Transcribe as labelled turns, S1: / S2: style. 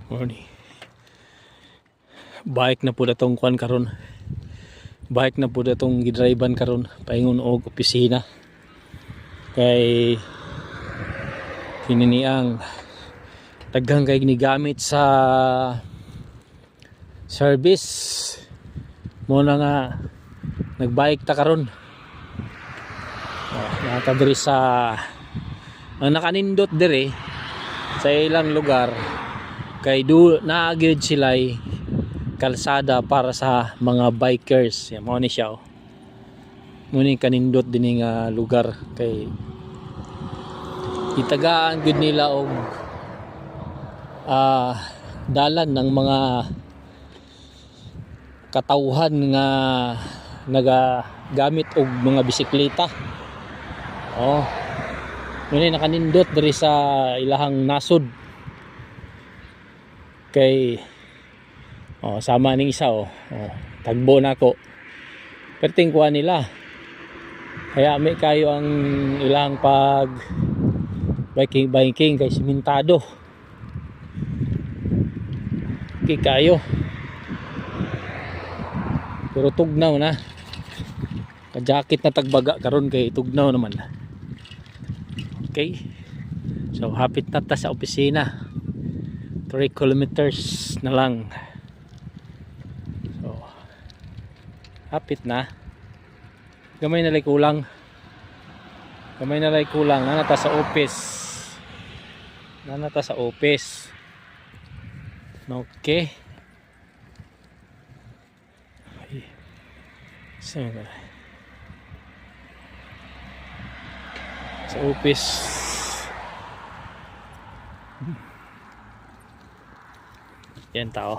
S1: Morning. Bike na po datong kuan karon. Bike na po datong gidriban karon paingon og opisina. Kay kinini ang daghang kay ginigamit sa service. Mo na nga nagbike ta karon. Nakadiri sa ang nakanindot dire sa ilang lugar kay naagid sila'y kalsada para sa mga bikers. Yan mo ni siya oh. Muni kanindot din nga lugar kay itagaan gud nila og dalan ng mga katawhan nga nagagamit og mga bisikleta. Oh. Muni nakanindot diri sa ilahang nasod. Kay sama ning isa tagbo nako perting kuha nila kaya may kayo ang ilang pag biking kay simentado okay kayo pero tugnaw na ka-jacket na tagbaga karon kay tugnaw naman. Okay, so hapit na ta sa opisina. 3 kilometers na lang. So, hapit na. Gamay na lay kulang. Nanata sa office. Okay. Sa office. Yan tao.